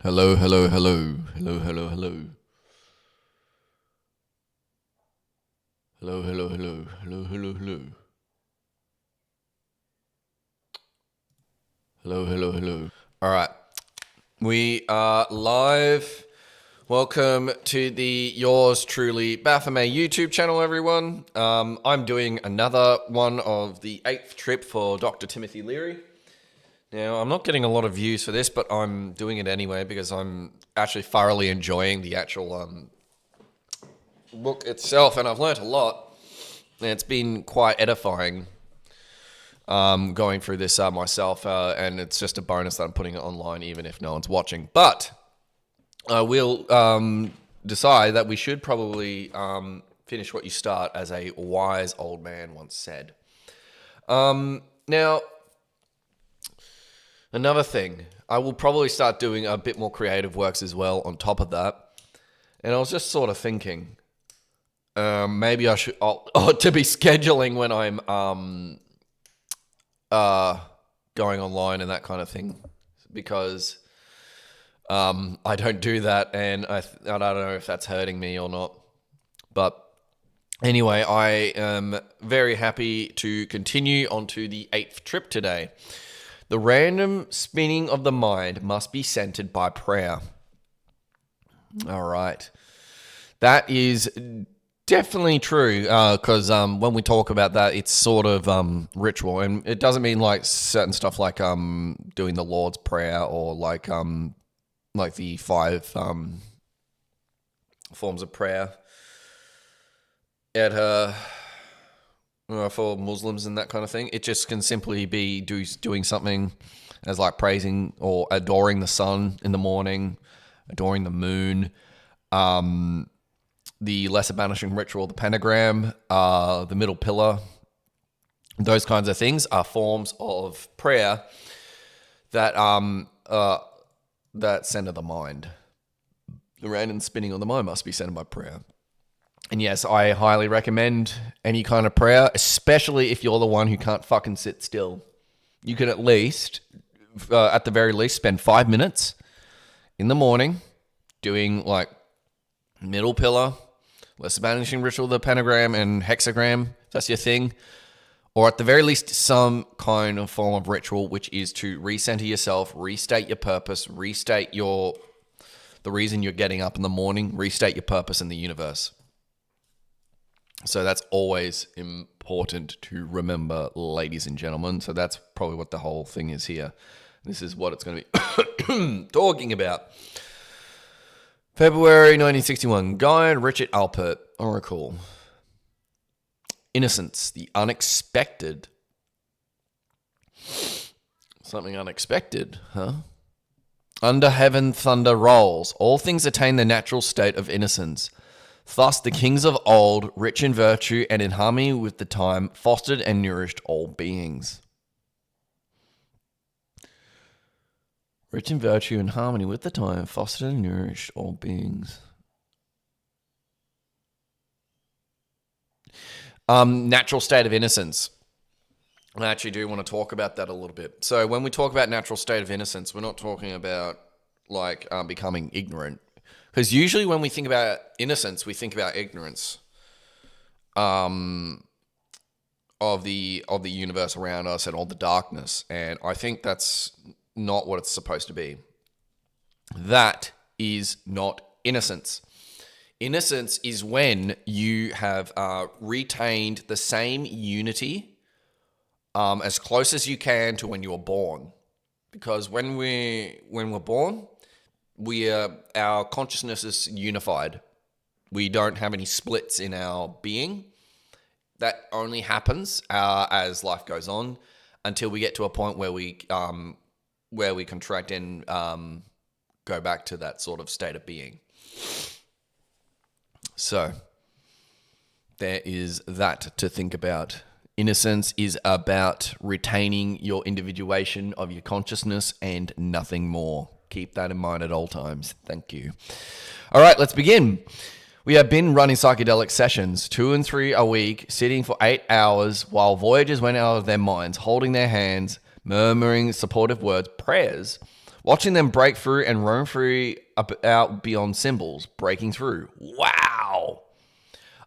Hello, hello, hello. Hello, hello, hello. Hello, hello, hello. Hello, hello, hello. Hello, hello, hello. All right. We are live. Welcome to the yours truly Baphomet YouTube channel, everyone. I'm doing another one of the 8th trip for Dr. Timothy Leary. Now, I'm not getting a lot of views for this, but I'm doing it anyway because I'm actually thoroughly enjoying the actual book itself, and I've learnt a lot. And it's been quite edifying going through this myself, and it's just a bonus that I'm putting it online even if no one's watching. But I will decide that we should probably finish what you start, as a wise old man once said. Now, another thing, I will probably start doing a bit more creative works as well on top of that. And I was just sort of thinking, maybe I should, to be scheduling when I'm going online and that kind of thing, because I don't do that, and I don't know if that's hurting me or not. But anyway, I am very happy to continue onto the 8th trip today. The random spinning of the mind must be centered by prayer. All right. That is definitely true, because when we talk about that, it's sort of ritual, and it doesn't mean like certain stuff like doing the Lord's Prayer or like the 5 forms of prayer at for Muslims and that kind of thing. It just can simply be doing something as like praising or adoring the sun in the morning, adoring the moon, the lesser banishing ritual, the pentagram, the middle pillar. Those kinds of things are forms of prayer that that center the mind. The random spinning of the mind must be centered by prayer. And yes, I highly recommend any kind of prayer, especially if you're the one who can't fucking sit still. You can at least, at the very least, spend 5 minutes in the morning doing like middle pillar, lesser banishing ritual, the pentagram and hexagram, if that's your thing. Or at the very least, some kind of form of ritual, which is to recenter yourself, restate your purpose, restate the reason you're getting up in the morning, restate your purpose in the universe. So that's always important to remember, ladies and gentlemen. So that's probably what the whole thing is here. This is what it's going to be talking about. February 1961, Guy Richard Alpert, Oracle. Innocence, the unexpected. Something unexpected, huh? Under heaven thunder rolls. All things attain the natural state of innocence. Thus the kings of old, rich in virtue and in harmony with the time, fostered and nourished all beings. Rich in virtue and harmony with the time, fostered and nourished all beings. Natural state of innocence. I actually do want to talk about that a little bit. So when we talk about natural state of innocence, we're not talking about like becoming ignorant. Because usually when we think about innocence, we think about ignorance of the universe around us and all the darkness. And I think that's not what it's supposed to be. That is not innocence. Innocence is when you have retained the same unity as close as you can to when you were born. Because when we're born, our consciousness is unified. We don't have any splits in our being. That only happens as life goes on, until we get to a point where we contract and go back to that sort of state of being. So there is that to think about. Innocence is about retaining your individuation of your consciousness and nothing more. Keep that in mind at all times. Thank you. All right, let's begin. We have been running psychedelic sessions, 2 and 3 a week, sitting for 8 hours while voyagers went out of their minds, holding their hands, murmuring supportive words, prayers, Watching them break through and roam free out beyond symbols, breaking through. Wow.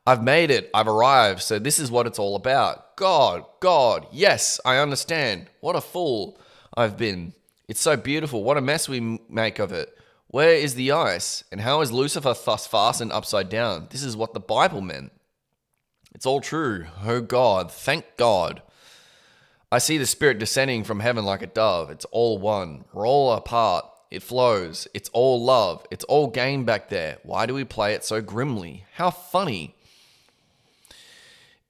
I've made it. I've arrived. So this is what it's all about. God. Yes, I understand. What a fool I've been. It's so beautiful. What a mess we make of it. Where is the ice? And how is Lucifer thus fastened upside down? This is what the Bible meant. It's all true. Oh God, thank God. I see the Spirit descending from heaven like a dove. It's all one. We're all apart. It flows. It's all love. It's all game back there. Why do we play it so grimly? How funny.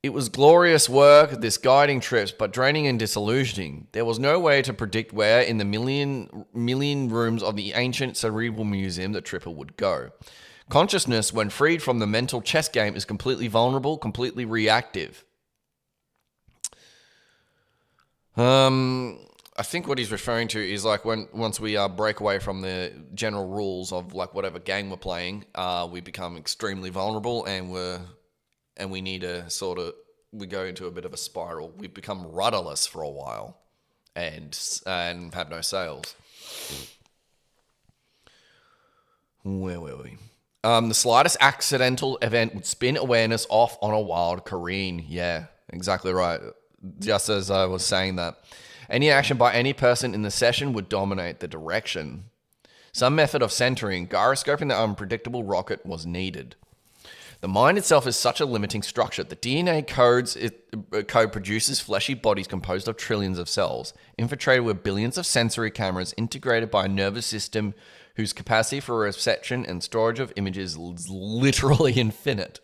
It was glorious work, this guiding trips, but draining and disillusioning. There was no way to predict where in the million rooms of the ancient cerebral museum the tripper would go. Consciousness, when freed from the mental chess game, is completely vulnerable, completely reactive. I think what he's referring to is like once we break away from the general rules of like whatever game we're playing, we become extremely vulnerable and we need to we go into a bit of a spiral. We become rudderless for a while and have no sails. Where were we? The slightest accidental event would spin awareness off on a wild careen. Yeah, exactly right. Just as I was saying that. Any action by any person in the session would dominate the direction. Some method of centering, gyroscoping the unpredictable rocket was needed. The mind itself is such a limiting structure. The DNA code produces fleshy bodies composed of trillions of cells, infiltrated with billions of sensory cameras, integrated by a nervous system whose capacity for reception and storage of images is literally infinite.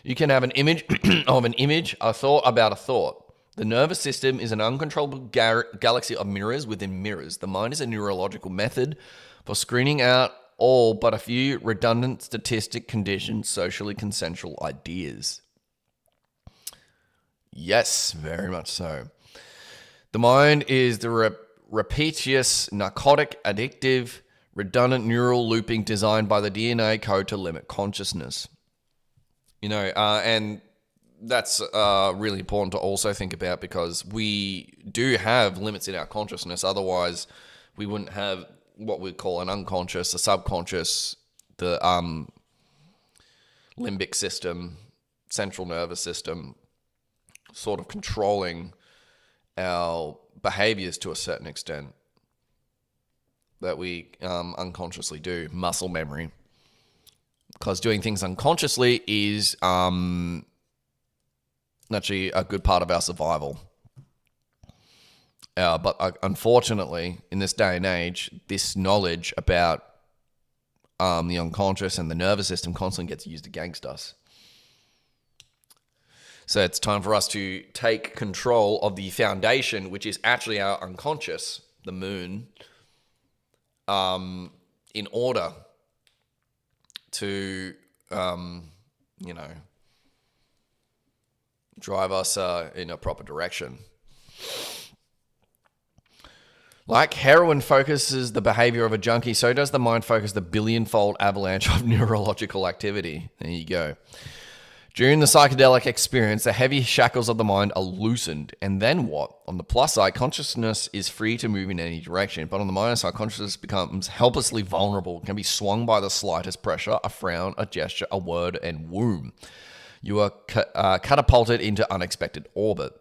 You can have an image of an image, a thought about a thought. The nervous system is an uncontrollable galaxy of mirrors within mirrors. The mind is a neurological method for screening out all but a few redundant statistic conditioned socially consensual ideas. Yes, very much so. The mind is the repetitious, narcotic, addictive, redundant neural looping designed by the DNA code to limit consciousness. And that's really important to also think about because we do have limits in our consciousness. Otherwise, we wouldn't have what we call an unconscious, a subconscious, the limbic system, central nervous system, sort of controlling our behaviors to a certain extent that we unconsciously do. Muscle memory. Because doing things unconsciously is actually a good part of our survival. But unfortunately, in this day and age, this knowledge about the unconscious and the nervous system constantly gets used against us. So it's time for us to take control of the foundation, which is actually our unconscious, the moon, in order to, drive us in a proper direction. Like heroin focuses the behavior of a junkie, so does the mind focus the billion-fold avalanche of neurological activity. There you go. During the psychedelic experience, the heavy shackles of the mind are loosened. And then what? On the plus side, consciousness is free to move in any direction. But on the minus side, consciousness becomes helplessly vulnerable, can be swung by the slightest pressure, a frown, a gesture, a word, and womb. You are catapulted into unexpected orbit.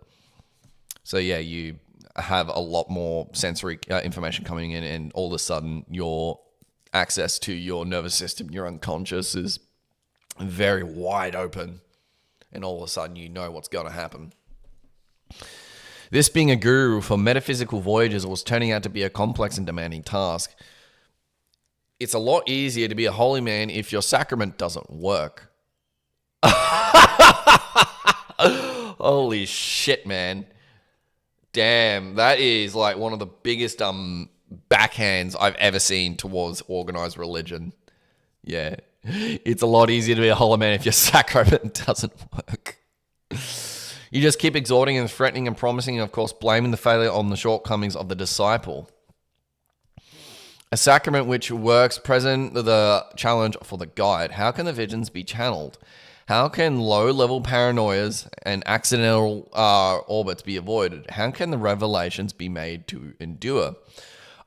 So yeah, you have a lot more sensory information coming in, and all of a sudden your access to your nervous system, your unconscious, is very wide open, and all of a sudden you know what's going to happen. This being a guru for metaphysical voyages was turning out to be a complex and demanding task. It's a lot easier to be a holy man if your sacrament doesn't work. Holy shit, man. Damn, that is like one of the biggest backhands I've ever seen towards organized religion. Yeah. It's a lot easier to be a holy man if your sacrament doesn't work. You just keep exhorting and threatening and promising, and of course blaming the failure on the shortcomings of the disciple. A sacrament which works present the challenge for the guide. How can the visions be channeled? How can low-level paranoias and accidental orbits be avoided? How can the revelations be made to endure?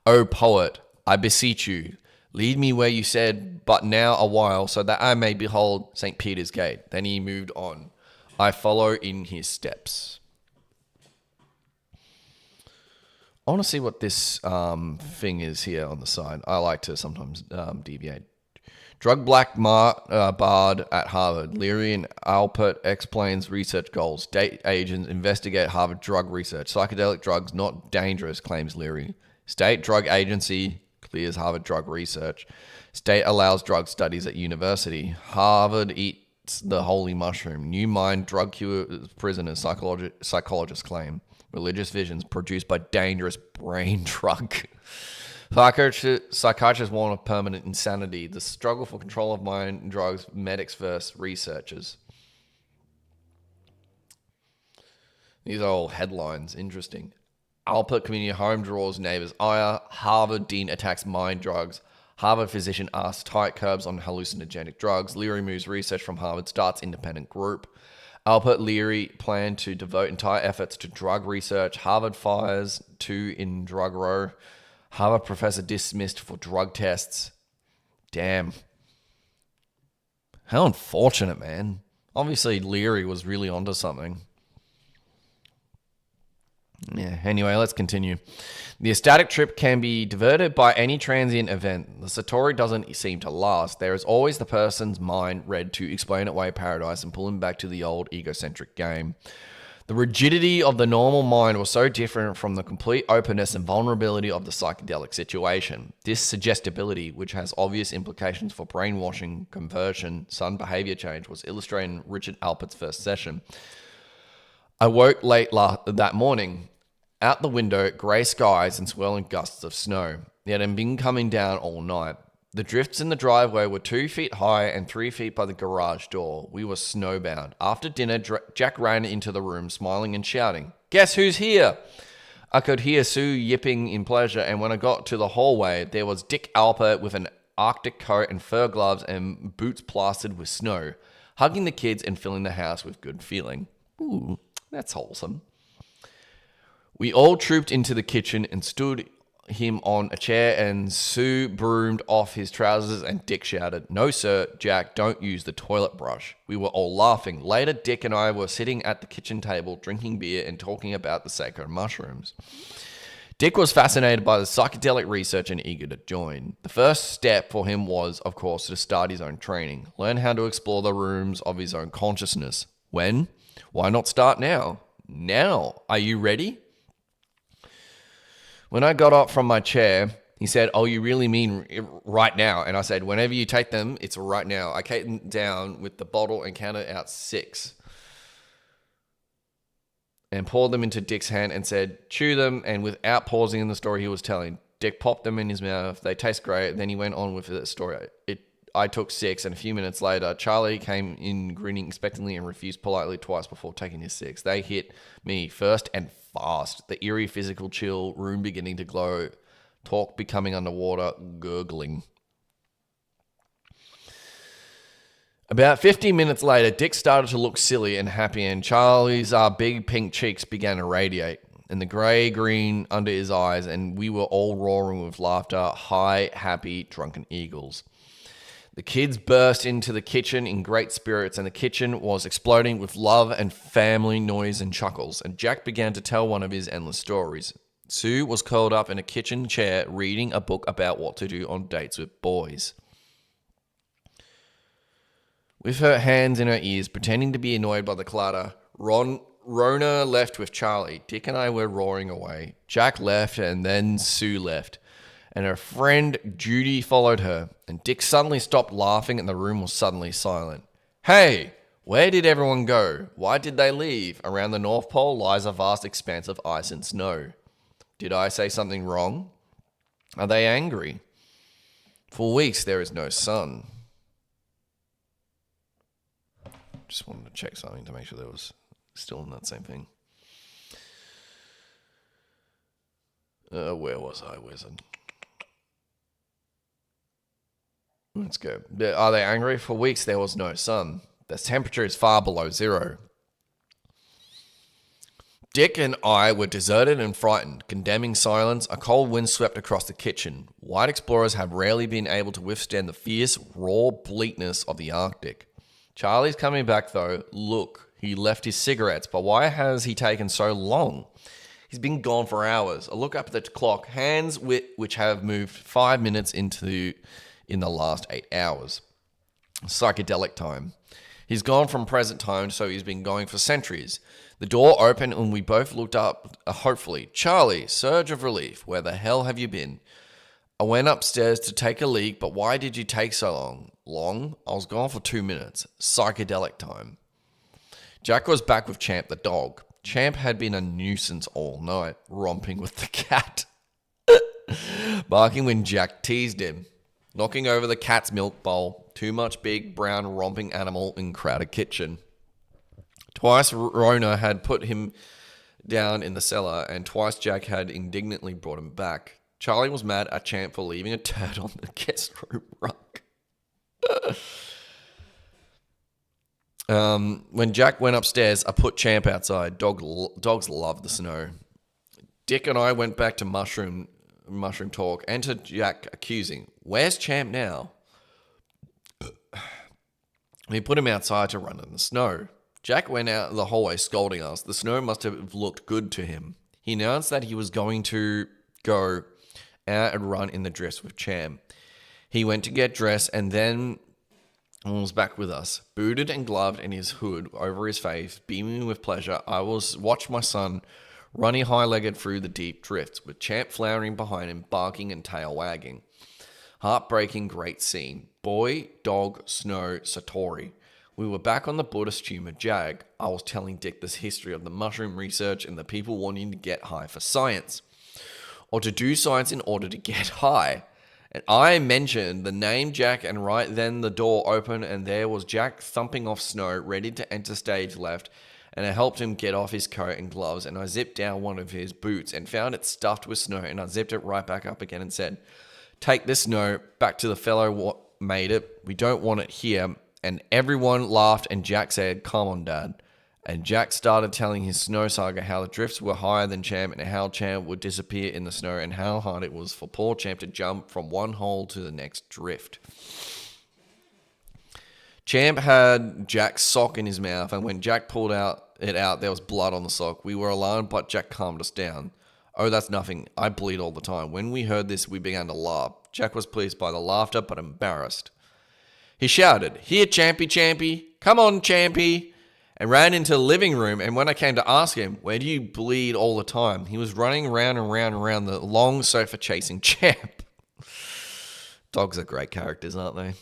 O poet, I beseech you, lead me where you said, but now a while, so that I may behold St. Peter's gate. Then he moved on. I follow in his steps. I want to see what this thing is here on the side. I like to sometimes deviate. Drug black bard at Harvard. Leary and Alpert explains research goals. State agents investigate Harvard drug research. Psychedelic drugs not dangerous, claims Leary. State drug agency clears Harvard drug research. State allows drug studies at university. Harvard eats the holy mushroom. New mind drug cures prisoners, psychologists claim. Religious visions produced by dangerous brain drug. Psychiatrists warn of permanent insanity. The struggle for control of mind and drugs, medics versus researchers. These are all headlines. Interesting. Alpert community home draws neighbors' ire. Harvard dean attacks mind drugs. Harvard physician asks tight curbs on hallucinogenic drugs. Leary moves research from Harvard, starts independent group. Alpert Leary plan to devote entire efforts to drug research. Harvard fires 2 in drug row. Harvard professor dismissed for drug tests. Damn. How unfortunate, man. Obviously, Leary was really onto something. Yeah, anyway, let's continue. The ecstatic trip can be diverted by any transient event. The Satori doesn't seem to last. There is always the person's mind read to explain away paradise and pull him back to the old egocentric game. The rigidity of the normal mind was so different from the complete openness and vulnerability of the psychedelic situation. This suggestibility, which has obvious implications for brainwashing, conversion, sudden behavior change, was illustrated in Richard Alpert's first session. I woke late that morning. Out the window, grey skies and swirling gusts of snow. It had been coming down all night. The drifts in the driveway were 2 feet high and 3 feet by the garage door. We were snowbound. After dinner, Jack ran into the room, smiling and shouting, "Guess who's here?" I could hear Sue yipping in pleasure, and when I got to the hallway, there was Dick Alpert with an Arctic coat and fur gloves and boots plastered with snow, hugging the kids and filling the house with good feeling. Ooh, that's wholesome. We all trooped into the kitchen and stood him on a chair, and Sue broomed off his trousers and Dick shouted, "No sir, Jack, don't use the toilet brush." We were all laughing. Later, Dick and I were sitting at the kitchen table drinking beer and talking about the sacred mushrooms. Dick was fascinated by the psychedelic research and eager to join. The first step for him was, of course, to start his own training, learn how to explore the rooms of his own consciousness. When? Why not start now? Now. Are you ready? When I got up from my chair, he said, "Oh, you really mean right now?" And I said, "Whenever you take them, it's right now." I came down with the bottle and counted out 6 and poured them into Dick's hand and said, "Chew them." And without pausing in the story he was telling, Dick popped them in his mouth. They taste great. Then he went on with the story. I took 6, and a few minutes later, Charlie came in grinning expectantly and refused politely twice before taking his 6. They hit me first and fast. The eerie physical chill, room beginning to glow, talk becoming underwater, gurgling. About 50 minutes later, Dick started to look silly and happy, and Charlie's big pink cheeks began to radiate, and the grey-green under his eyes, and we were all roaring with laughter, high, happy, drunken eagles. The kids burst into the kitchen in great spirits, and the kitchen was exploding with love and family noise and chuckles, and Jack began to tell one of his endless stories. Sue was curled up in a kitchen chair reading a book about what to do on dates with boys. With her hands in her ears, pretending to be annoyed by the clutter, Rona left with Charlie. Dick and I were roaring away. Jack left, and then Sue left, and her friend Judy followed her, and Dick suddenly stopped laughing and the room was suddenly silent. "Hey, where did everyone go? Why did they leave? Around the North Pole lies a vast expanse of ice and snow. Did I say something wrong? Are they angry? For weeks there is no sun." Just wanted to check something to make sure there was still in that same thing. Where was I, wizard? Let's go. Are they angry? For weeks there was no sun. The temperature is far below zero. Dick and I were deserted and frightened. Condemning silence, a cold wind swept across the kitchen. White explorers have rarely been able to withstand the fierce, raw bleakness of the Arctic. Charlie's coming back though. Look, he left his cigarettes, but why has he taken so long? He's been gone for hours. A look up at the clock, hands which have moved 5 minutes in the last 8 hours. Psychedelic time. He's gone from present time, so he's been going for centuries. The door opened and we both looked up, hopefully. Charlie, surge of relief. Where the hell have you been? I went upstairs to take a leak, but why did you take so long? Long? I was gone for 2 minutes. Psychedelic time. Jack was back with Champ the dog. Champ had been a nuisance all night, romping with the cat. Barking when Jack teased him. Knocking over the cat's milk bowl. Too much big, brown, romping animal in crowded kitchen. Twice Rona had put him down in the cellar, and twice Jack had indignantly brought him back. Charlie was mad at Champ for leaving a turd on the guest room rug. When Jack went upstairs, I put Champ outside. Dogs love the snow. Dick and I went back to mushroom talk. Enter Jack accusing. Where's Champ now? We put him outside to run in the snow. Jack went out the hallway scolding us. The snow must have looked good to him. He announced that he was going to go out and run in the drifts with Champ. He went to get dressed and then was back with us, booted and gloved and his hood over his face, beaming with pleasure. I watched my son running high-legged through the deep drifts, with Champ flowering behind him, barking and tail wagging. Heartbreaking great scene. Boy, dog, snow, Satori. We were back on the Buddhist humor jag. I was telling Dick this history of the mushroom research and the people wanting to get high for science, or to do science in order to get high. And I mentioned the name Jack, and right then the door opened and there was Jack thumping off snow, ready to enter stage left, and I helped him get off his coat and gloves, and I zipped down one of his boots and found it stuffed with snow, and I zipped it right back up again and said, "Take this snow back to the fellow what made it. We don't want it here." And everyone laughed, and Jack said, "Come on, Dad." And Jack started telling his snow saga, how the drifts were higher than Champ and how Champ would disappear in the snow and how hard it was for poor Champ to jump from one hole to the next drift. Champ had Jack's sock in his mouth, and when Jack pulled it out, there was blood on the sock. We were alarmed, but Jack calmed us down. "Oh, that's nothing. I bleed all the time." When we heard this, we began to laugh. Jack was pleased by the laughter, but embarrassed. He shouted, "Here, Champy, Champy. Come on, Champy," and ran into the living room. And when I came to ask him, "Where do you bleed all the time?" he was running round and round and round the long sofa chasing Champ. Dogs are great characters, aren't they?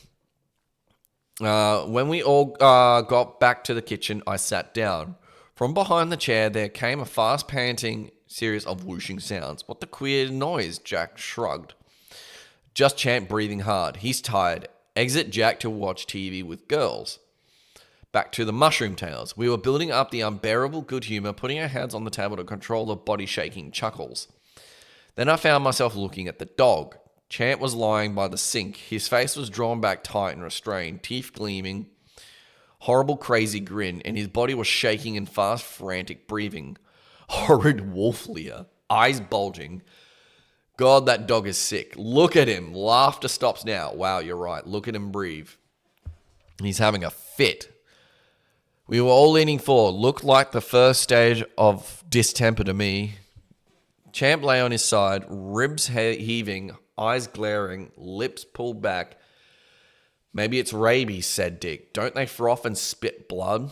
When we all got back to the kitchen, I sat down. From behind the chair, there came a fast panting series of whooshing sounds. "What the queer noise?" Jack shrugged. "Just Champ breathing hard. He's tired. Exit Jack to watch TV with girls." Back to the mushroom tales. We were building up the unbearable good humor, putting our hands on the table to control the body-shaking chuckles. Then I found myself looking at the dog. Champ was lying by the sink. His face was drawn back tight and restrained, teeth gleaming, horrible crazy grin, and his body was shaking in fast, frantic breathing. Horrid wolf leer, eyes bulging. God, that dog is sick. Look at him. Laughter stops now. Wow, you're right. Look at him breathe. He's having a fit. We were all leaning forward. Looked like the first stage of distemper to me. Champ lay on his side, ribs heaving, eyes glaring, lips pulled back. "Maybe it's rabies," said Dick. "Don't they froth and spit blood?"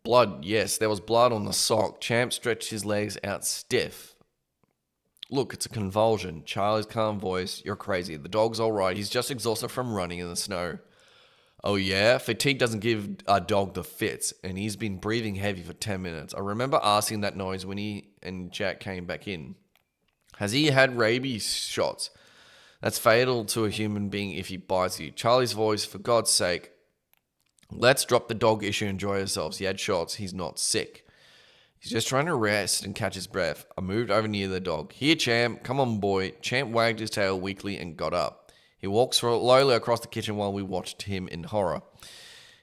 Blood, yes, there was blood on the sock. Champ stretched his legs out stiff. "Look, it's a convulsion." Charlie's calm voice. "You're crazy. The dog's all right. He's just exhausted from running in the snow." "Oh yeah? Fatigue doesn't give a dog the fits, and he's been breathing heavy for 10 minutes. I remember asking that noise when he and Jack came back in. Has he had rabies shots? That's fatal to a human being if he bites you." Charlie's voice, "For God's sake, let's drop the dog issue and enjoy ourselves. He had shots. He's not sick. He's just trying to rest and catch his breath." I moved over near the dog. "Here, Champ. Come on, boy." Champ wagged his tail weakly and got up. He walked slowly across the kitchen while we watched him in horror.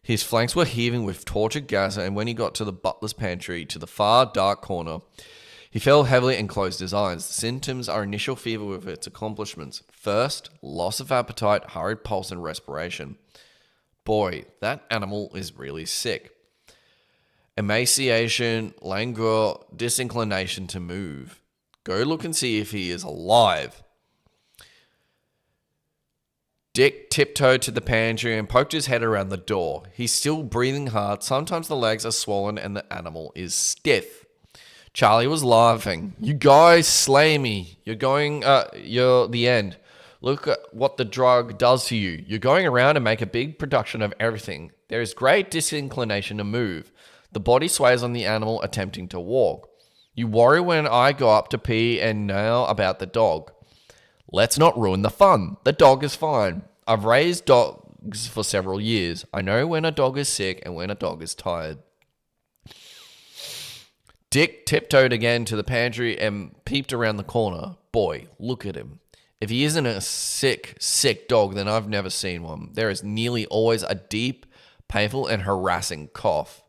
His flanks were heaving with tortured gas, and when he got to the butler's pantry, to the far dark corner, he fell heavily and closed his eyes. The symptoms are initial fever with its accomplishments. First, loss of appetite, hurried pulse, and respiration. Boy, that animal is really sick. Emaciation, languor, disinclination to move. Go look and see if he is alive. Dick tiptoed to the pantry and poked his head around the door. He's still breathing hard. Sometimes the legs are swollen and the animal is stiff. Charlie was laughing. You guys slay me. You're the end. Look at what the drug does to you. You're going around and make a big production of everything. There is great disinclination to move. The body sways on the animal attempting to walk. You worry when I go up to pee, and now about the dog. Let's not ruin the fun. The dog is fine. I've raised dogs for several years. I know when a dog is sick and when a dog is tired. Dick tiptoed again to the pantry and peeped around the corner. Boy, look at him. If he isn't a sick dog, then I've never seen one. There is nearly always a deep, painful, and harassing cough.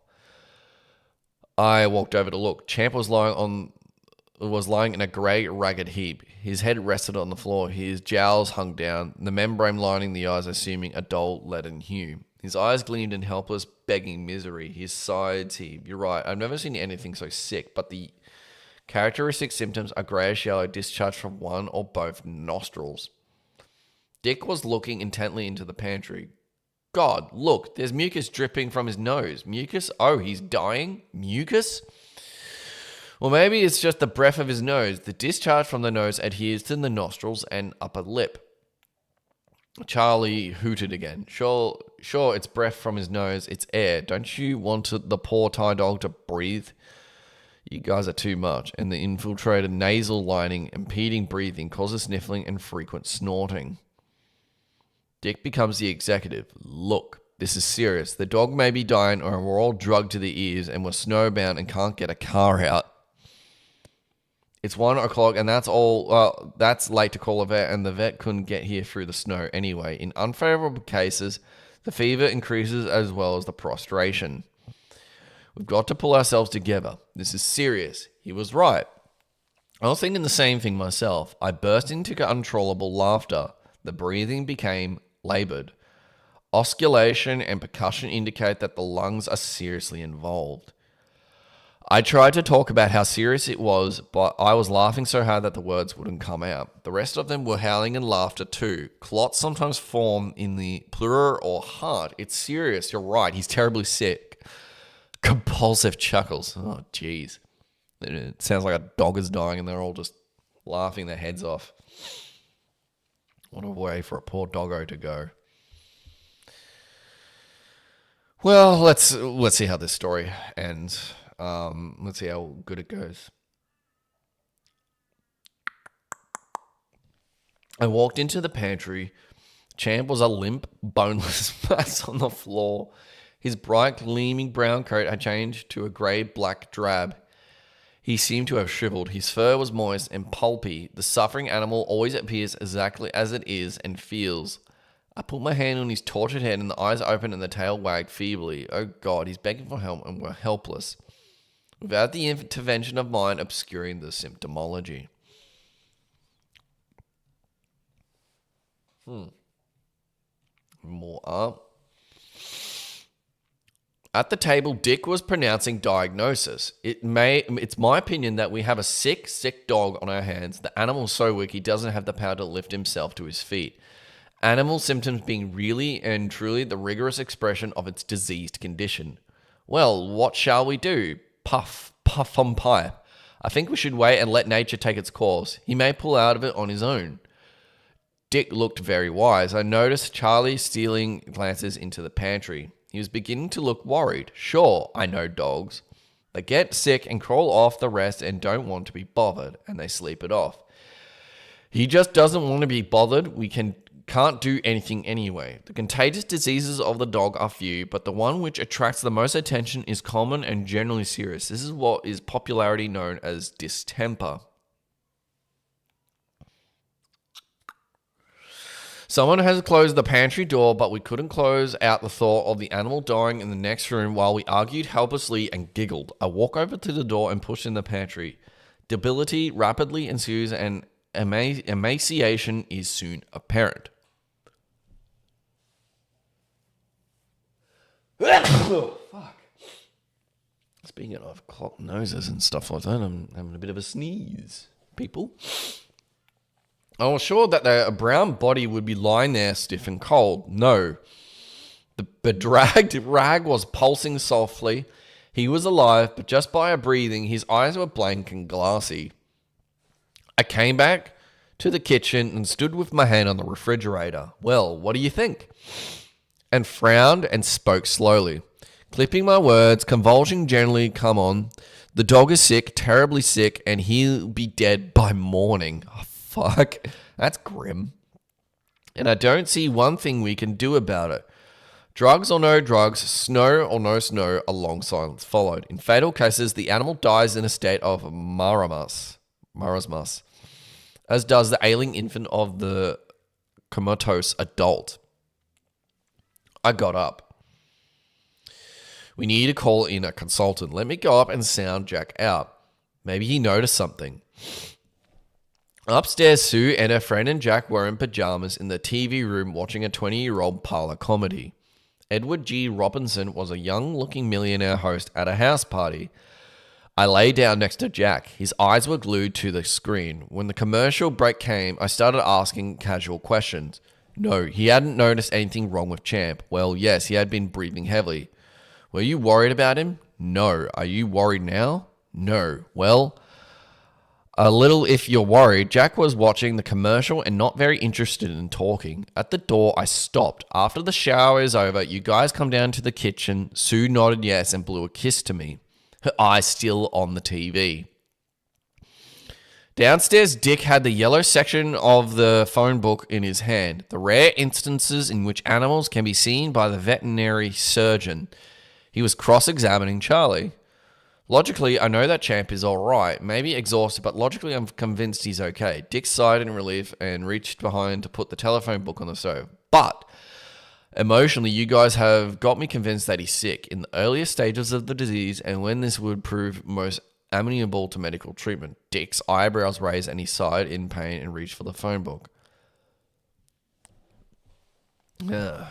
I walked over to look. Champ was lying in a grey, ragged heap. His head rested on the floor. His jowls hung down, the membrane lining the eyes assuming a dull leaden hue. His eyes gleamed in helpless, begging misery. His sides heaved. You're right, I've never seen anything so sick, but the characteristic symptoms are greyish-yellow discharge from one or both nostrils. Dick was looking intently into the pantry. God, look, there's mucus dripping from his nose. Mucus? Oh, he's dying? Mucus? Well, maybe it's just the breath of his nose. The discharge from the nose adheres to the nostrils and upper lip. Charlie hooted again. Sure, it's breath from his nose. It's air. Don't you want the poor Thai dog to breathe? You guys are too much. And the infiltrated nasal lining, impeding breathing, causes sniffling and frequent snorting. Dick becomes the executive. Look, this is serious. The dog may be dying, or we're all drugged to the ears and we're snowbound and can't get a car out. It's 1 o'clock and that's all. Well, that's late to call a vet, and the vet couldn't get here through the snow anyway. In unfavorable cases, the fever increases as well as the prostration. We've got to pull ourselves together. This is serious. He was right. I was thinking the same thing myself. I burst into uncontrollable laughter. The breathing became labored. Osculation and percussion indicate that the lungs are seriously involved. I tried to talk about how serious it was, but I was laughing so hard that the words wouldn't come out. The rest of them were howling in laughter too. Clots sometimes form in the pleura or heart. It's serious. You're right. He's terribly sick. Compulsive chuckles. Oh, jeez. It sounds like a dog is dying and they're all just laughing their heads off. What a way for a poor doggo to go. Well, let's see how this story ends. Let's see how good it goes. I walked into the pantry. Champ was a limp, boneless mass on the floor. His bright, gleaming brown coat had changed to a grey-black drab. He seemed to have shriveled. His fur was moist and pulpy. The suffering animal always appears exactly as it is and feels. I put my hand on his tortured head and the eyes opened and the tail wagged feebly. Oh God, he's begging for help and we're helpless. Without the intervention of mine obscuring the symptomology. More up. At the table, Dick was pronouncing diagnosis. It's my opinion that we have a sick dog on our hands. The animal's so weak he doesn't have the power to lift himself to his feet. Animal symptoms being really and truly the rigorous expression of its diseased condition. Well, what shall we do? Puff on pipe. I think we should wait and let nature take its course. He may pull out of it on his own. Dick looked very wise. I noticed Charlie stealing glances into the pantry. He was beginning to look worried. Sure, I know dogs. They get sick and crawl off the rest and don't want to be bothered, and they sleep it off. He just doesn't want to be bothered. We can't do anything anyway. The contagious diseases of the dog are few, but the one which attracts the most attention is common and generally serious. This is what is popularly known as distemper. Someone has closed the pantry door, but we couldn't close out the thought of the animal dying in the next room while we argued helplessly and giggled. I walk over to the door and push in the pantry. Debility rapidly ensues and emaciation is soon apparent. Oh, fuck. Speaking of clogged noses and stuff like that, I'm having a bit of a sneeze, people. I was sure that a brown body would be lying there stiff and cold. No. The bedraggled rag was pulsing softly. He was alive, but just by a breathing, his eyes were blank and glassy. I came back to the kitchen and stood with my hand on the refrigerator. Well, what do you think? And frowned and spoke slowly. Clipping my words, convulsion generally come on. The dog is sick, terribly sick, and he'll be dead by morning. Oh, fuck. That's grim. And I don't see one thing we can do about it. Drugs or no drugs, snow or no snow, a long silence followed. In fatal cases, the animal dies in a state of marasmus, as does the ailing infant of the comatose adult. I got up. We need to call in a consultant. Let me go up and sound Jack out. Maybe he noticed something. Upstairs, Sue and her friend and Jack were in pajamas in the TV room watching a 20-year-old parlor comedy. Edward G. Robinson was a young-looking millionaire host at a house party. I lay down next to Jack. His eyes were glued to the screen. When the commercial break came, I started asking casual questions. No, he hadn't noticed anything wrong with Champ. Well, yes, he had been breathing heavily. Were you worried about him? No. Are you worried now? No. Well, a little if you're worried. Jack was watching the commercial and not very interested in talking. At the door, I stopped. After the shower is over, you guys come down to the kitchen. Sue nodded yes and blew a kiss to me. Her eyes still on the TV. Downstairs, Dick had the yellow section of the phone book in his hand. The rare instances in which animals can be seen by the veterinary surgeon. He was cross-examining Charlie. Logically, I know that Champ is all right, maybe exhausted, but logically I'm convinced he's okay. Dick sighed in relief and reached behind to put the telephone book on the stove. But emotionally, you guys have got me convinced that he's sick in the earliest stages of the disease and when this would prove most amenable to medical treatment. Dick's eyebrows raised and he sighed in pain and reached for the phone book.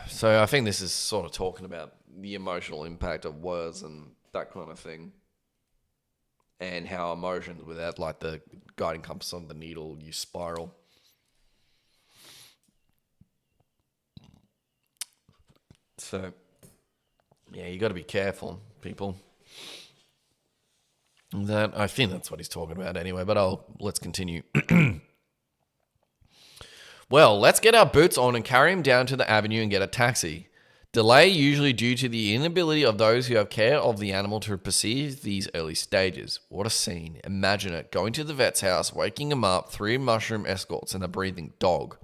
So I think this is sort of talking about the emotional impact of words and that kind of thing. And how emotions, without like the guiding compass on the needle, you spiral. So, yeah, you got to be careful, people. That I think that's what he's talking about anyway. But let's continue. Well, let's get our boots on and carry him down to the avenue and get a taxi. Delay usually due to the inability of those who have care of the animal to perceive these early stages. What a scene. Imagine it. Going to the vet's house, waking him up, 3 mushroom escorts and a breathing dog.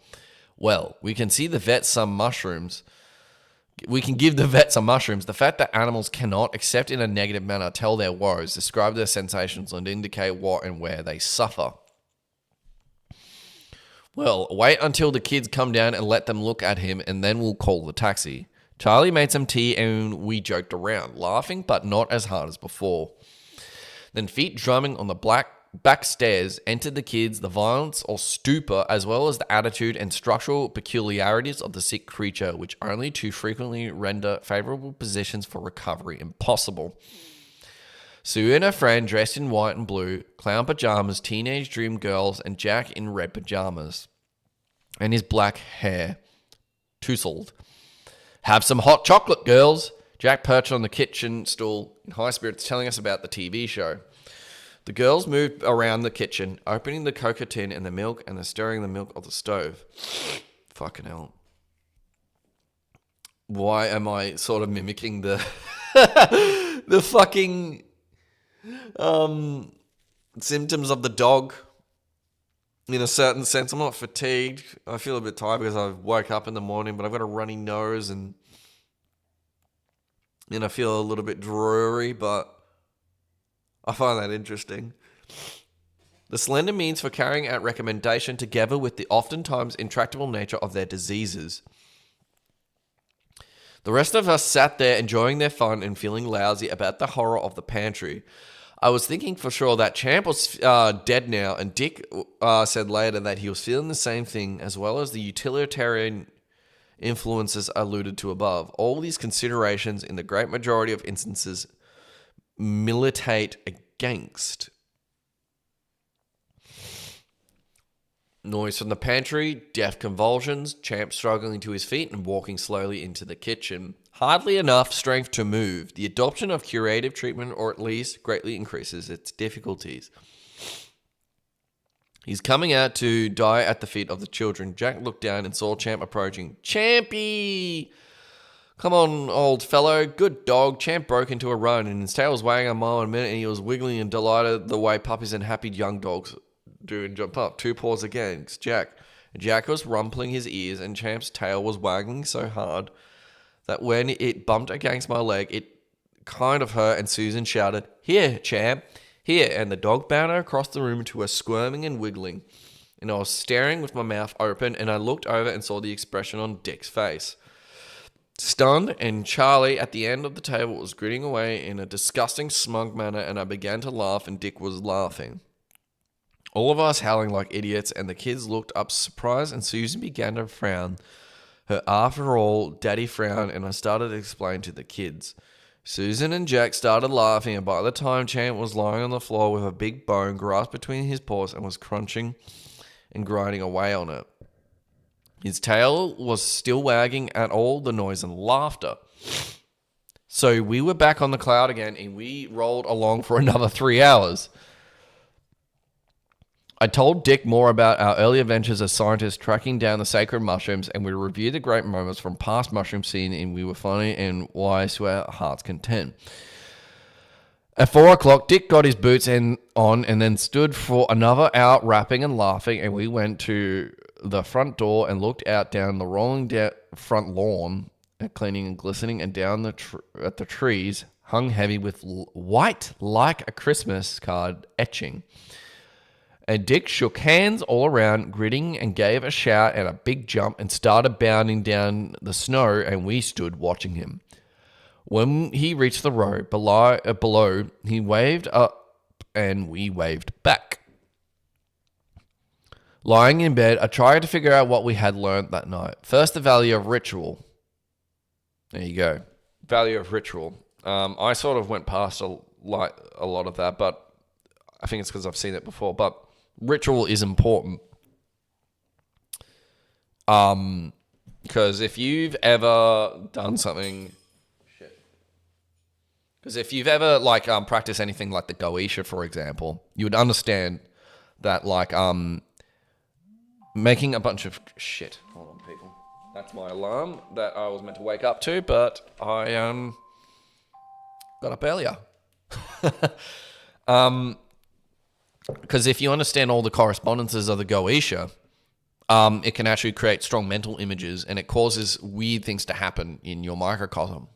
Well, we can see the vet some mushrooms. We can give the vet some mushrooms. The fact that animals cannot, except in a negative manner, tell their woes, describe their sensations, and indicate what and where they suffer. Well, wait until the kids come down and let them look at him, and then we'll call the taxi. Charlie made some tea and we joked around, laughing but not as hard as before. Then feet drumming on the back stairs entered the kids, the violence or stupor, as well as the attitude and structural peculiarities of the sick creature, which only too frequently render favorable positions for recovery impossible. Sue and her friend dressed in white and blue, clown pajamas, teenage dream girls, and Jack in red pajamas. And his black hair tousled. Have some hot chocolate, girls. Jack perched on the kitchen stool in high spirits, telling us about the TV show. The girls moved around the kitchen, opening the cocoa tin and the milk and stirring the milk of the stove. Fucking hell. Why am I sort of mimicking the the fucking symptoms of the dog? In a certain sense, I'm not fatigued. I feel a bit tired because I woke up in the morning, but I've got a runny nose and I feel a little bit dreary, but I find that interesting. The slender means for carrying out recommendation together with the oftentimes intractable nature of their diseases. The rest of us sat there enjoying their fun and feeling lousy about the horror of the pantry. I was thinking for sure that Champ was dead now, and Dick said later that he was feeling the same thing, as well as the utilitarian influences alluded to above. All these considerations, in the great majority of instances, militate against. Noise from the pantry, deaf convulsions, Champ struggling to his feet and walking slowly into the kitchen. Hardly enough strength to move. The adoption of curative treatment, or at least greatly increases its difficulties. He's coming out to die at the feet of the children. Jack looked down and saw Champ approaching. Champy! Come on, old fellow. Good dog. Champ broke into a run, and his tail was wagging a mile in a minute, and he was wiggling and delighted the way puppies and happy young dogs do and jump up. 2 paws against Jack. Jack was rumpling his ears, and Champ's tail was waggling so hard that when it bumped against my leg, it kind of hurt, and Susan shouted, "Here, Champ, here," and the dog bounded across the room to her, squirming and wiggling. And I was staring with my mouth open, and I looked over and saw the expression on Dick's face. Stunned, and Charlie at the end of the table was grinning away in a disgusting, smug manner, and I began to laugh, and Dick was laughing. All of us howling like idiots, and the kids looked up surprised, and Susan began to frown. Her after all, daddy frowned, and I started to explain to the kids. Susan and Jack started laughing, and by the time Champ was lying on the floor with a big bone grasped between his paws and was crunching and grinding away on it. His tail was still wagging at all the noise and laughter. So we were back on the cloud again, and we rolled along for another 3 hours. I told Dick more about our early adventures as scientists tracking down the sacred mushrooms, and we reviewed the great moments from past mushroom scene, and we were funny and wise to our heart's content. At 4 o'clock, Dick got his boots on and then stood for another hour rapping and laughing, and we went to the front door and looked out down the rolling front lawn, cleaning and glistening, and down at the trees, hung heavy with white like a Christmas card etching. And Dick shook hands all around, grinning, and gave a shout and a big jump and started bounding down the snow, and we stood watching him. When he reached the road below, he waved up and we waved back. Lying in bed, I tried to figure out what we had learned that night. First, the value of ritual. There you go. Value of ritual. I sort of went past a lot of that, but I think it's because I've seen it before. But ritual is important. Because if you've ever done something... Because if you've ever, practiced anything like the Goetia, for example, you would understand that, making a bunch of shit. Hold on, people. That's my alarm that I was meant to wake up to, but I got up earlier. Because if you understand all the correspondences of the Goetia, it can actually create strong mental images, and it causes weird things to happen in your microcosm.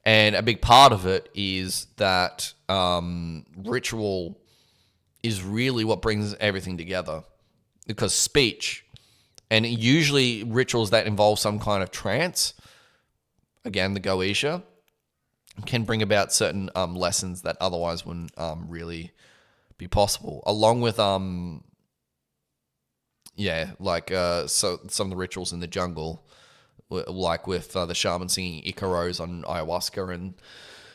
And a big part of it is that ritual is really what brings everything together. Because speech, and usually rituals that involve some kind of trance, again, the Goetia, can bring about certain lessons that otherwise wouldn't really be possible. Along with, so some of the rituals in the jungle, like with the shaman singing Icaros on ayahuasca and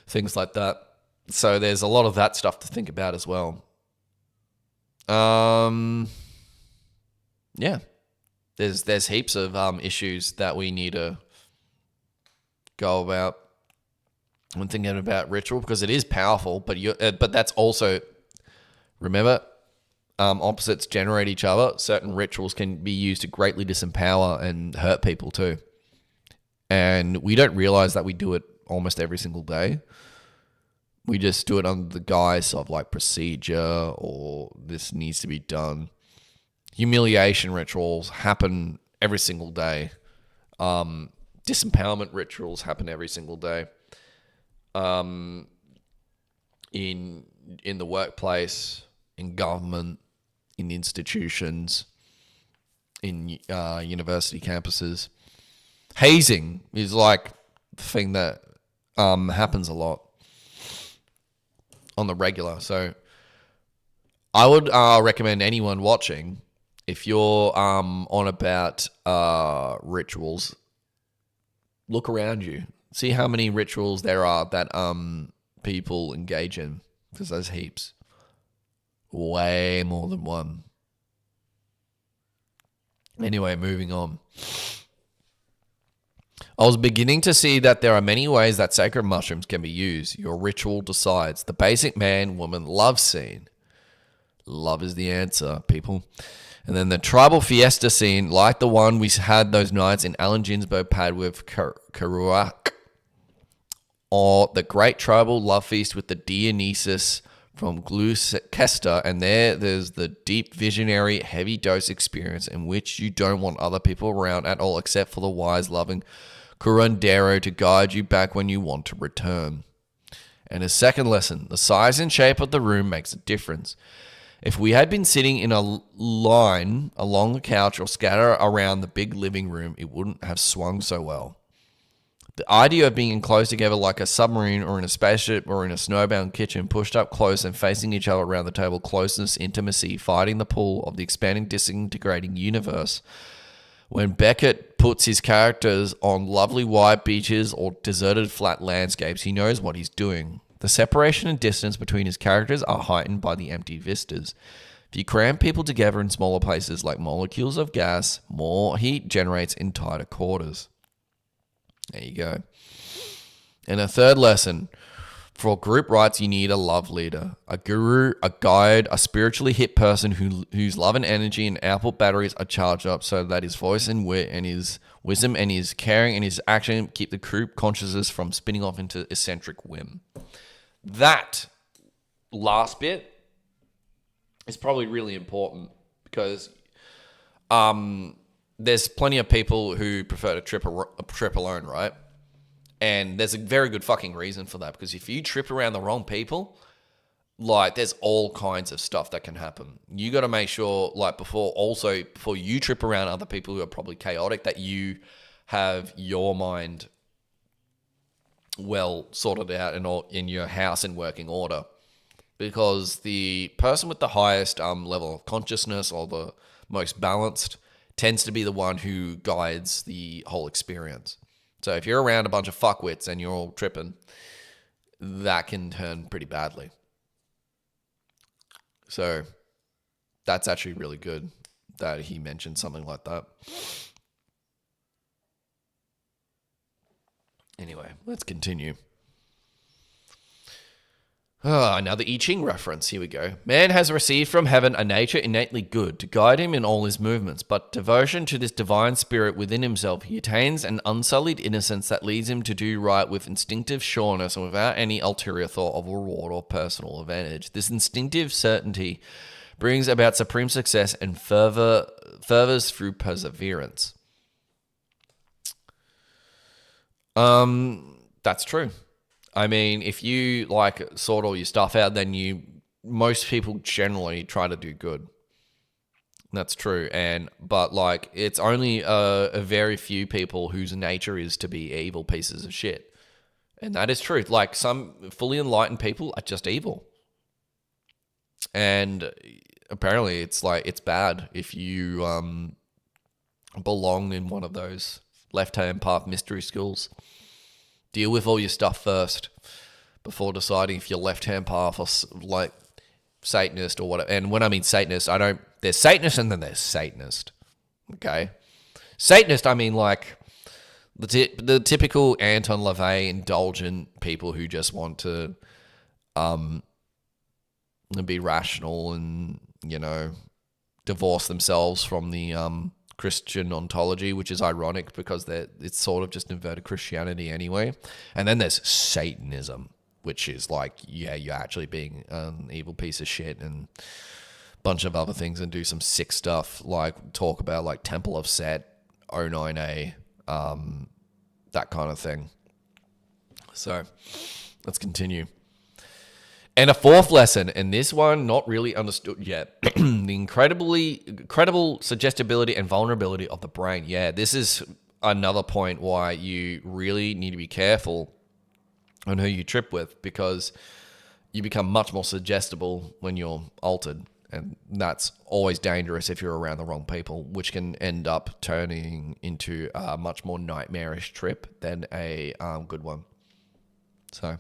things like that. So there's a lot of that stuff to think about as well. Yeah, there's heaps of issues that we need to go about when thinking about ritual, because it is powerful, but that's also, remember, opposites generate each other. Certain rituals can be used to greatly disempower and hurt people too. And we don't realize that we do it almost every single day. We just do it under the guise of procedure, or this needs to be done. Humiliation rituals happen every single day. Disempowerment rituals happen every single day. In in the workplace, in government, in institutions, in university campuses. Hazing is like the thing that happens a lot on the regular. So I would recommend anyone watching, if you're on about rituals, look around you. See how many rituals there are that people engage in, because there's heaps. Way more than one. Anyway, moving on. I was beginning to see that there are many ways that sacred mushrooms can be used. Your ritual decides. The basic man-woman love scene. Love is the answer, people. And then the tribal fiesta scene, like the one we had those nights in Allen Ginsberg pad with Kerouac. Or the great tribal love feast with the Dionysus from Gloucester, and there's the deep, visionary, heavy dose experience in which you don't want other people around at all except for the wise, loving curandero to guide you back when you want to return. And a second lesson, the size and shape of the room makes a difference. If we had been sitting in a line along the couch or scatter around the big living room, it wouldn't have swung so well. The idea of being enclosed together like a submarine or in a spaceship or in a snowbound kitchen, pushed up close and facing each other around the table, closeness, intimacy, fighting the pull of the expanding, disintegrating universe. When Beckett puts his characters on lovely white beaches or deserted flat landscapes, he knows what he's doing. The separation and distance between his characters are heightened by the empty vistas. If you cram people together in smaller places like molecules of gas, more heat generates in tighter quarters. There you go. And a third lesson. For group rites, you need a love leader, a guru, a guide, a spiritually hit person whose love and energy and output batteries are charged up so that his voice and wit and his wisdom and his caring and his action keep the group consciousness from spinning off into eccentric whim. That last bit is probably really important because there's plenty of people who prefer to trip alone, right? And there's a very good fucking reason for that, because if you trip around the wrong people, like there's all kinds of stuff that can happen. You got to make sure, like before you trip around other people who are probably chaotic, that you have your mind well sorted out and all in your house in working order. Because the person with the highest level of consciousness or the most balanced tends to be the one who guides the whole experience. So if you're around a bunch of fuckwits and you're all tripping, that can turn pretty badly. So that's actually really good that he mentioned something like that. Anyway, let's continue. Another I Ching reference. Here we go. Man has received from heaven a nature innately good to guide him in all his movements, but devotion to this divine spirit within himself, he attains an unsullied innocence that leads him to do right with instinctive sureness and without any ulterior thought of reward or personal advantage. This instinctive certainty brings about supreme success and fervors through perseverance. That's true. I mean, if you like sort all your stuff out, then most people generally try to do good. That's true. But like, it's only a very few people whose nature is to be evil pieces of shit. And that is true. Like, some fully enlightened people are just evil. And apparently it's bad if you belong in one of those left-hand path mystery schools. Deal with all your stuff first before deciding if you're left-hand path or like Satanist or whatever. And when I mean Satanist, there's Satanist and then there's Satanist. Okay? Satanist, I mean like the typical Anton LaVey indulgent people who just want to be rational and, divorce themselves from the Christian ontology, which is ironic because it's sort of just inverted Christianity anyway. And then there's Satanism, which is like, yeah, you're actually being an evil piece of shit and a bunch of other things and do some sick stuff, like talk about like Temple of Set, O9A, that kind of thing. So let's continue. And a fourth lesson, and this one not really understood yet, the incredible suggestibility and vulnerability of the brain. Yeah, this is another point why you really need to be careful on who you trip with, because you become much more suggestible when you're altered. And that's always dangerous if you're around the wrong people, which can end up turning into a much more nightmarish trip than a good one. So,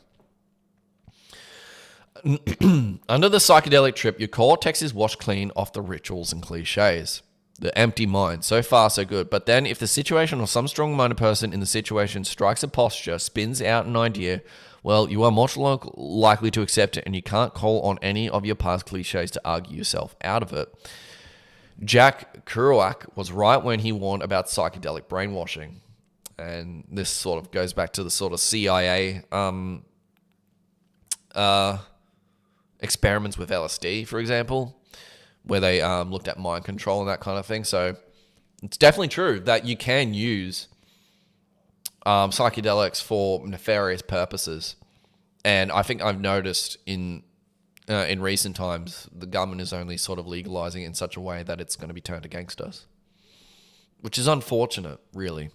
under the psychedelic trip, your cortex is washed clean off the rituals and cliches. The empty mind. So far, so good. But then if the situation or some strong-minded person in the situation strikes a posture, spins out an idea, well, you are much likely to accept it, and you can't call on any of your past cliches to argue yourself out of it. Jack Kerouac was right when he warned about psychedelic brainwashing. And this sort of goes back to the sort of CIA experiments with LSD, for example, where they looked at mind control and that kind of thing. So it's definitely true that you can use psychedelics for nefarious purposes. And I think I've noticed in recent times, the government is only sort of legalizing it in such a way that it's going to be turned against us, which is unfortunate, really.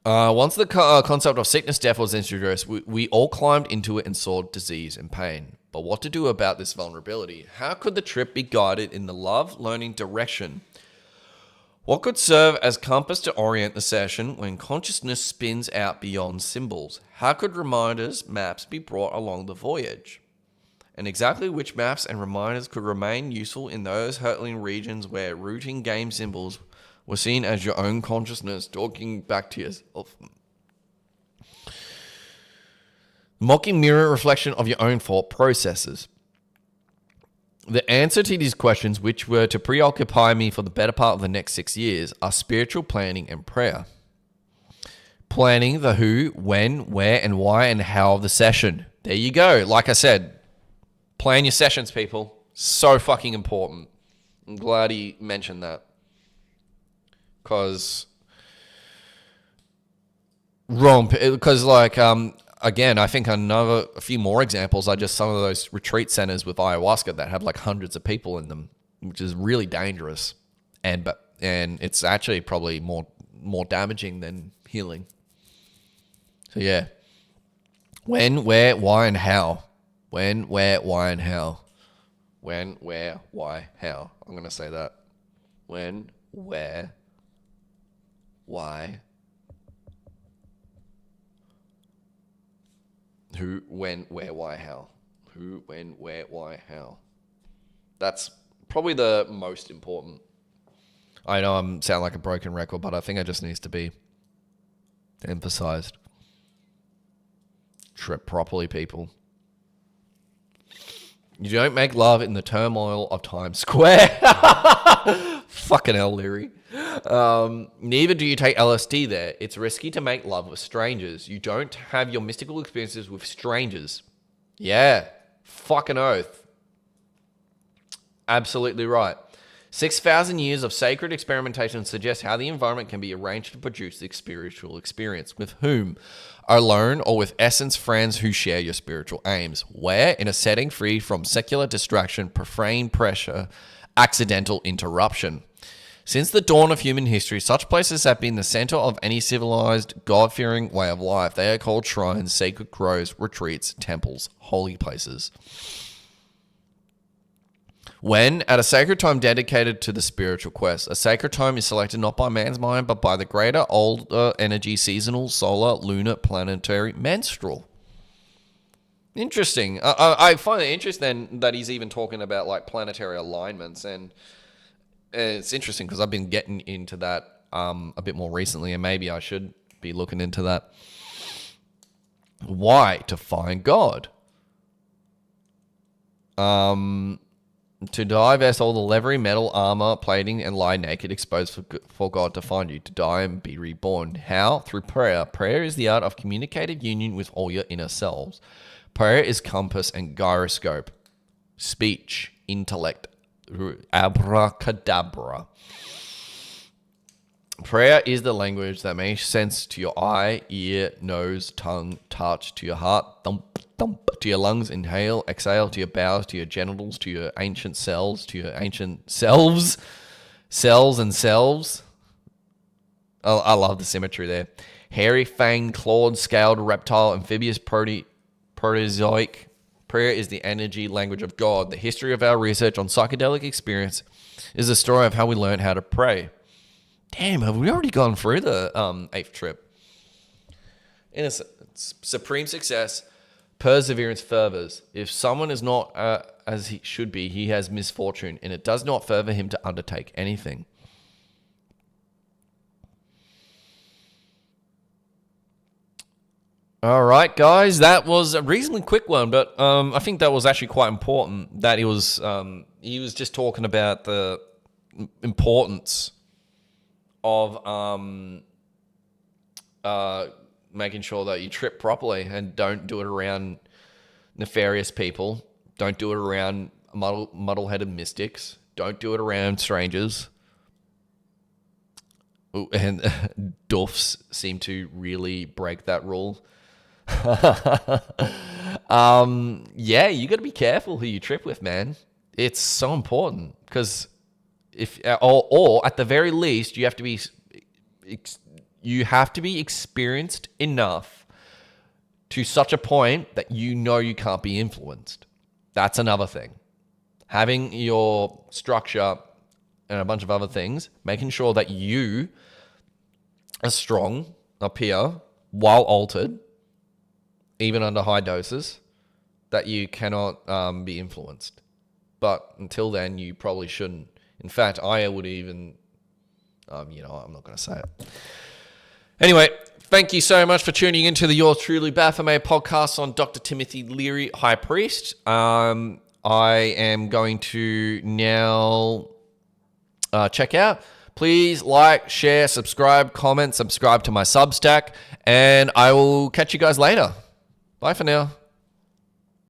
Once the concept of sickness, death was introduced, we all climbed into it and saw disease and pain. But what to do about this vulnerability? How could the trip be guided in the love-learning direction? What could serve as compass to orient the session when consciousness spins out beyond symbols? How could reminders, maps be brought along the voyage? And exactly which maps and reminders could remain useful in those hurtling regions where routing game symbols were seen as your own consciousness talking back to yourself? Mocking mirror reflection of your own thought processes. The answer to these questions, which were to preoccupy me for the better part of the next 6 years, are spiritual planning and prayer. Planning the who, when, where, and why, and how of the session. There you go. Like I said, plan your sessions, people. So fucking important. I'm glad he mentioned that. Because again, I think a few more examples are just some of those retreat centers with ayahuasca that have like hundreds of people in them, which is really dangerous, and it's actually probably more damaging than healing. So yeah, when, where, why, and how. When, where, why, and how. When, where, why, how. I'm gonna say that. When, where, why. Who, when, where, why, how. Who, when, where, why, how. That's probably the most important. I know I sound like a broken record, but I think it just needs to be emphasized. Trip properly, people. You don't make love in the turmoil of Times Square. Fucking hell, Leary. Neither do you take LSD there. It's risky to make love with strangers. You don't have your mystical experiences with strangers. Yeah, fucking oath. Absolutely right. 6,000 years of sacred experimentation suggest how the environment can be arranged to produce the spiritual experience. With whom? Alone or with essence friends who share your spiritual aims. Where? In a setting free from secular distraction, profane pressure, accidental interruption. Since the dawn of human history, such places have been the center of any civilized, God-fearing way of life. They are called shrines, sacred groves, retreats, temples, holy places. When, at a sacred time dedicated to the spiritual quest, a sacred time is selected not by man's mind, but by the greater, older energy, seasonal, solar, lunar, planetary, menstrual. Interesting. I find it interesting that he's even talking about like planetary alignments, and it's interesting because I've been getting into that a bit more recently, and maybe I should be looking into that. Why? To find God. To divest all the leathery metal armor, plating, and lie naked, exposed for God to find you, to die and be reborn. How? Through prayer. Prayer is the art of communicative union with all your inner selves. Prayer is compass and gyroscope. Speech, intellect, abracadabra. Prayer is the language that makes sense to your eye, ear, nose, tongue, touch, to your heart, thump, thump, to your lungs, inhale, exhale, to your bowels, to your genitals, to your ancient cells, to your ancient selves, cells and selves. I love the symmetry there. Hairy, fanged, clawed, scaled, reptile, amphibious, proterozoic. Prayer is the energy language of God. The history of our research on psychedelic experience is the story of how we learn how to pray. Damn, have we already gone through the 8th trip? Innocence, supreme success, perseverance fervors. If someone is not as he should be, he has misfortune, and it does not fervor him to undertake anything. All right, guys, that was a reasonably quick one, but I think that was actually quite important. That he was just talking about the importance of making sure that you trip properly and don't do it around nefarious people. Don't do it around muddle-headed mystics. Don't do it around strangers. Ooh, and doofs seem to really break that rule. Yeah, you got to be careful who you trip with, man. It's so important because if or at the very least, you have to be experienced enough to such a point that you know you can't be influenced. That's another thing. Having your structure and a bunch of other things, making sure that you are strong up here while altered, even under high doses, that you cannot be influenced. But until then, you probably shouldn't. In fact, I would even, I'm not going to say it. Anyway, thank you so much for tuning into the Yours Truly Baphomet podcast on Dr. Timothy Leary, High Priest. I am going to now check out. Please like, share, subscribe, comment, subscribe to my Substack, and I will catch you guys later. Bye for now.